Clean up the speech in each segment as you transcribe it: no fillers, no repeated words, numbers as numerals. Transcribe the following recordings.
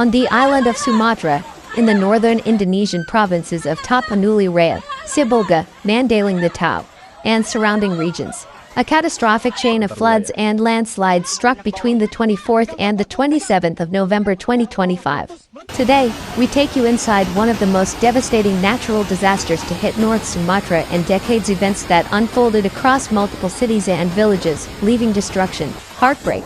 On the island of Sumatra, in the northern Indonesian provinces of Tapanuli Raya, Sibolga, Mandailing Natal, and surrounding regions, a catastrophic chain of floods and landslides struck between the 24th and the 27th of November 2025. Today, we take you inside one of the most devastating natural disasters to hit North Sumatra in decades, events that unfolded across multiple cities and villages, leaving destruction, heartbreak,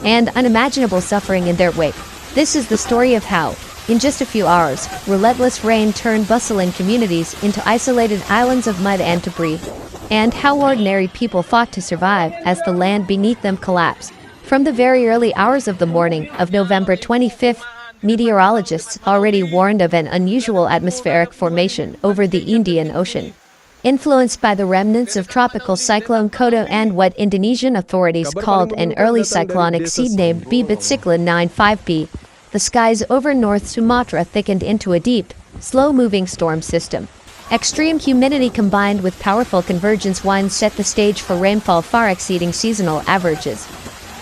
and unimaginable suffering in their wake. This is the story of how, in just a few hours, relentless rain turned bustling communities into isolated islands of mud and debris, and how ordinary people fought to survive as the land beneath them collapsed. From the very early hours of the morning of November 25th, meteorologists already warned of an unusual atmospheric formation over the Indian Ocean. Influenced by the remnants of Tropical Cyclone Koto and what Indonesian authorities called an early cyclonic seed named Bibit Siklon 95B, the skies over North Sumatra thickened into a deep, slow-moving storm system. Extreme humidity combined with powerful convergence winds set the stage for rainfall far exceeding seasonal averages.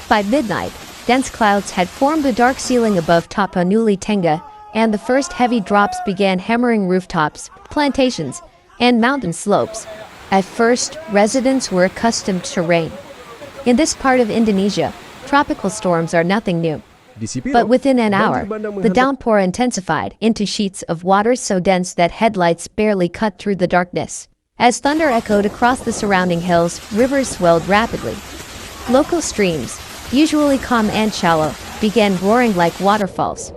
By midnight, dense clouds had formed a dark ceiling above Tapanuli Tengah, and the first heavy drops began hammering rooftops, plantations, and mountain slopes. At first, residents were accustomed to rain. In this part of Indonesia, tropical storms are nothing new. But within an hour, the downpour intensified into sheets of water so dense that headlights barely cut through the darkness. As thunder echoed across the surrounding hills, rivers swelled rapidly. Local streams, usually calm and shallow, began roaring like waterfalls.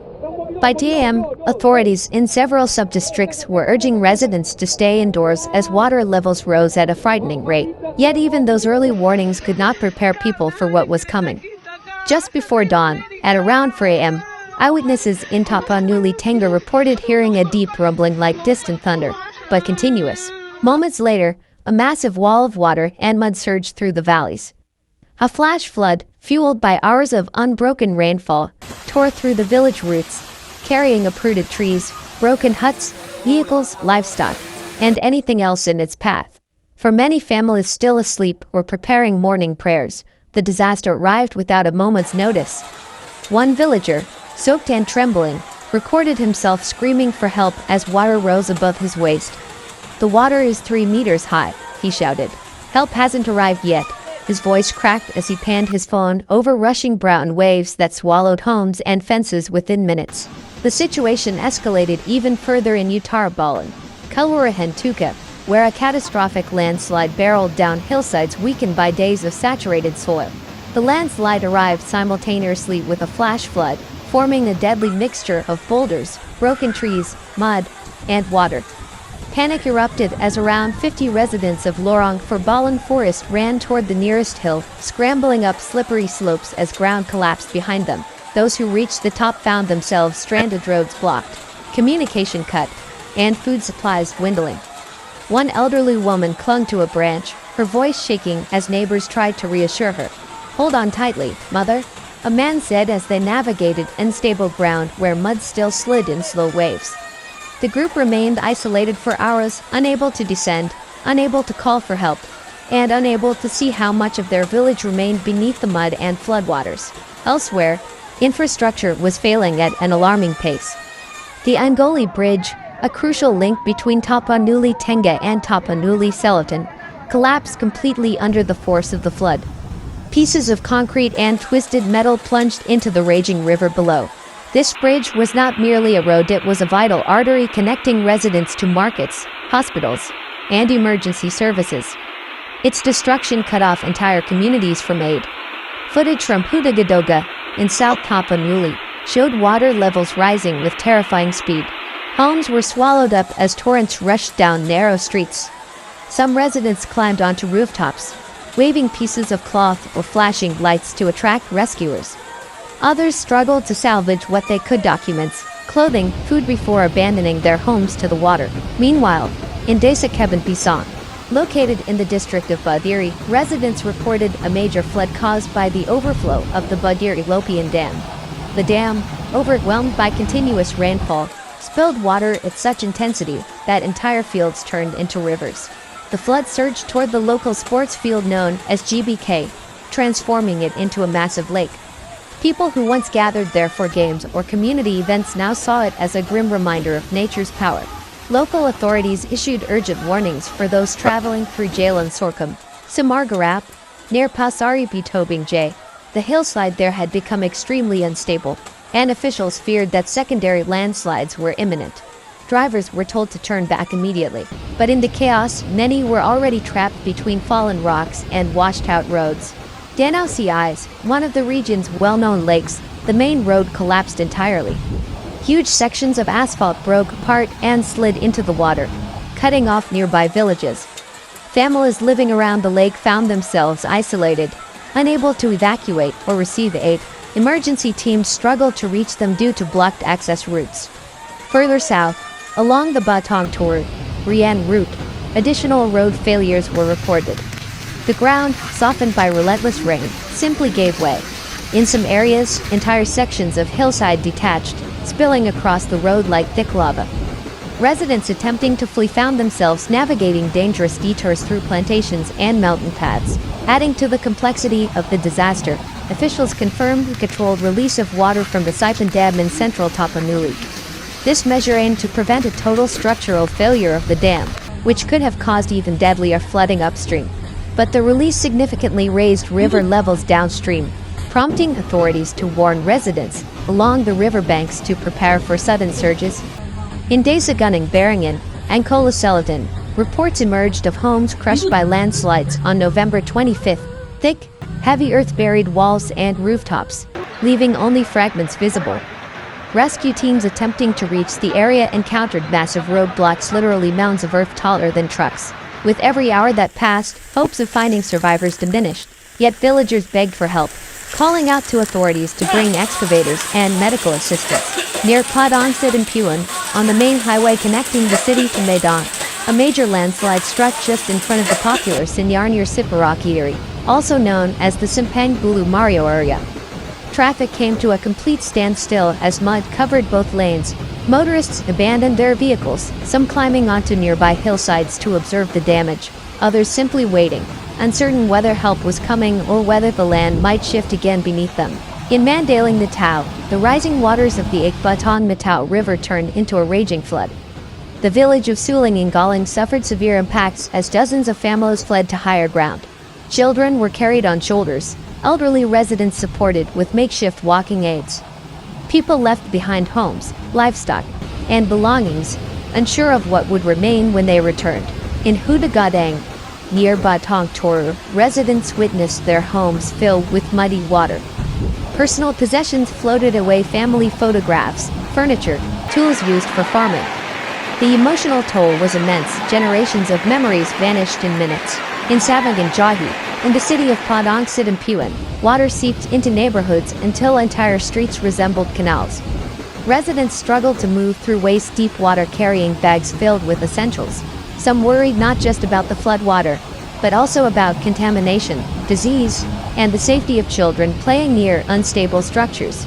By 2 a.m., authorities in several sub-districts were urging residents to stay indoors as water levels rose at a frightening rate. Yet even those early warnings could not prepare people for what was coming. Just before dawn, at around 4 a.m., eyewitnesses in Tapanuli Tengah reported hearing a deep rumbling like distant thunder, but continuous. Moments later, a massive wall of water and mud surged through the valleys. A flash flood, fueled by hours of unbroken rainfall, tore through the village routes, carrying uprooted trees, broken huts, vehicles, livestock, and anything else in its path. For many families still asleep or preparing morning prayers, the disaster arrived without a moment's notice. One villager, soaked and trembling, recorded himself screaming for help as water rose above his waist. "The water is 3 meters high," he shouted. "Help hasn't arrived yet." His voice cracked as he panned his phone over rushing brown waves that swallowed homes and fences within minutes. The situation escalated even further in Utara Kelurahan Tuka, where a catastrophic landslide barreled down hillsides weakened by days of saturated soil. The landslide arrived simultaneously with a flash flood, forming a deadly mixture of boulders, broken trees, mud, and water. Panic erupted as around 50 residents of Lorong Forbalan Forest ran toward the nearest hill, scrambling up slippery slopes as ground collapsed behind them. Those who reached the top found themselves stranded, roads blocked, communication cut, and food supplies dwindling. One elderly woman clung to a branch, her voice shaking as neighbors tried to reassure her. "Hold on tightly, mother," a man said as they navigated unstable ground where mud still slid in slow waves. The group remained isolated for hours, unable to descend, unable to call for help, and unable to see how much of their village remained beneath the mud and floodwaters. Elsewhere, infrastructure was failing at an alarming pace. The Angoli Bridge, a crucial link between Tapanuli Tengah and Tapanuli Selatan, collapsed completely under the force of the flood. Pieces of concrete and twisted metal plunged into the raging river below. This bridge was not merely a road, it was a vital artery connecting residents to markets, hospitals, and emergency services. Its destruction cut off entire communities from aid. Footage from Hudagadoga, in South Tapanuli, showed water levels rising with terrifying speed. Homes were swallowed up as torrents rushed down narrow streets. Some residents climbed onto rooftops, waving pieces of cloth or flashing lights to attract rescuers. Others struggled to salvage what they could, documents, clothing, food, before abandoning their homes to the water. Meanwhile, in Desa Kebun Pisang, located in the district of Badiri, residents reported a major flood caused by the overflow of the Badiri Lopian Dam. The dam, overwhelmed by continuous rainfall, spilled water at such intensity that entire fields turned into rivers. The flood surged toward the local sports field known as GBK, transforming it into a massive lake. People who once gathered there for games or community events now saw it as a grim reminder of nature's power. Local authorities issued urgent warnings for those traveling through Jalan Sorghum, Semargarap, near Pasari Bitobing J. The hillside there had become extremely unstable, and officials feared that secondary landslides were imminent. Drivers were told to turn back immediately, but in the chaos, many were already trapped between fallen rocks and washed-out roads. Danau Cis, one of the region's well-known lakes, the main road collapsed entirely. Huge sections of asphalt broke apart and slid into the water, cutting off nearby villages. Families living around the lake found themselves isolated, unable to evacuate or receive aid. Emergency teams struggled to reach them due to blocked access routes. Further south, along the Batang Toru Rian route, additional road failures were reported. The ground, softened by relentless rain, simply gave way. In some areas, entire sections of hillside detached, spilling across the road like thick lava. Residents attempting to flee found themselves navigating dangerous detours through plantations and mountain paths. Adding to the complexity of the disaster, officials confirmed the controlled release of water from the Sipan Dam in central Tapanuli. This measure aimed to prevent a total structural failure of the dam, which could have caused even deadlier flooding upstream. But the release significantly raised river levels downstream, prompting authorities to warn residents along the riverbanks to prepare for sudden surges. In Desa Gunung Beringin and Kola Selatan, reports emerged of homes crushed by landslides on November 25. Thick, heavy earth-buried walls and rooftops, leaving only fragments visible. Rescue teams attempting to reach the area encountered massive roadblocks, literally mounds of earth taller than trucks. With every hour that passed, hopes of finding survivors diminished, yet villagers begged for help, calling out to authorities to bring excavators and medical assistance. Near Padang Sidimpuan, on the main highway connecting the city to Medan, a major landslide struck just in front of the popular Sinyarnir Siparaki area, also known as the Simpang Bulu Mario area. Traffic came to a complete standstill as mud covered both lanes. Motorists abandoned their vehicles, some climbing onto nearby hillsides to observe the damage, others simply waiting, uncertain whether help was coming or whether the land might shift again beneath them. In Mandailing Natal, the rising waters of the Ikbatan Matau River turned into a raging flood. The village of Suling in Galing suffered severe impacts as dozens of families fled to higher ground. Children were carried on shoulders, elderly residents supported with makeshift walking aids. People left behind homes, livestock, and belongings, unsure of what would remain when they returned. In Hudagadang, near Batang Toru, residents witnessed their homes filled with muddy water. Personal possessions floated away, family photographs, furniture, tools used for farming. The emotional toll was immense. Generations of memories vanished in minutes. In Savangan Jahi, in the city of Padang Sidimpuan, water seeped into neighborhoods until entire streets resembled canals. Residents struggled to move through waist-deep water carrying bags filled with essentials. Some worried not just about the floodwater, but also about contamination, disease, and the safety of children playing near unstable structures.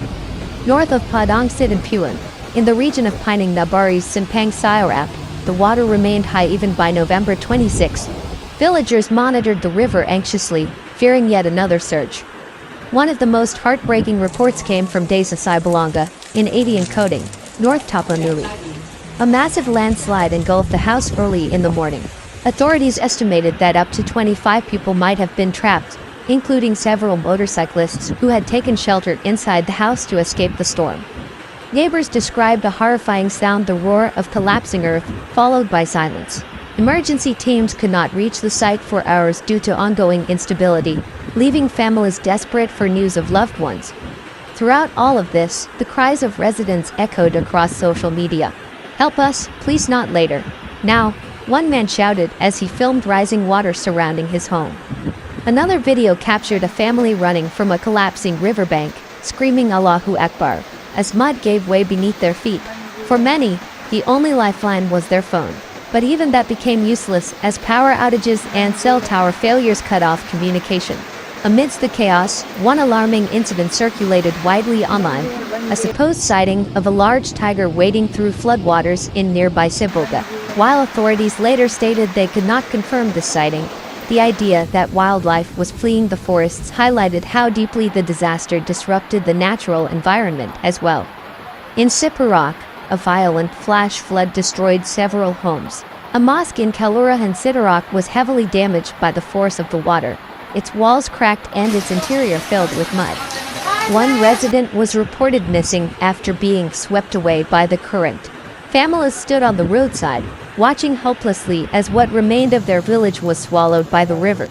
North of Padang Sidimpuan, in the region of Pining Nabari's Simpang Siarap, the water remained high even by November 26. Villagers monitored the river anxiously, fearing yet another surge. One of the most heartbreaking reports came from Desa Sibolga, in Adian Koding, North Tapanuli. A massive landslide engulfed the house early in the morning. Authorities estimated that up to 25 people might have been trapped, including several motorcyclists who had taken shelter inside the house to escape the storm. Neighbors described a horrifying sound, the roar of collapsing earth, followed by silence. Emergency teams could not reach the site for hours due to ongoing instability, leaving families desperate for news of loved ones. Throughout all of this, the cries of residents echoed across social media. "Help us, please, not later. Now," one man shouted as he filmed rising water surrounding his home. Another video captured a family running from a collapsing riverbank, screaming Allahu Akbar, as mud gave way beneath their feet. For many, the only lifeline was their phone. But even that became useless as power outages and cell tower failures cut off communication. Amidst the chaos, one alarming incident circulated widely online, a supposed sighting of a large tiger wading through floodwaters in nearby Sibolga. While authorities later stated they could not confirm this sighting, The idea that wildlife was fleeing the forests highlighted how deeply the disaster disrupted the natural environment as well. In Sibolga, a violent flash flood destroyed several homes. A mosque in Kelurahan Sibolga was heavily damaged by the force of the water. Its walls cracked and its interior filled with mud. One resident was reported missing after being swept away by the current. Families stood on the roadside, watching helplessly as what remained of their village was swallowed by the river.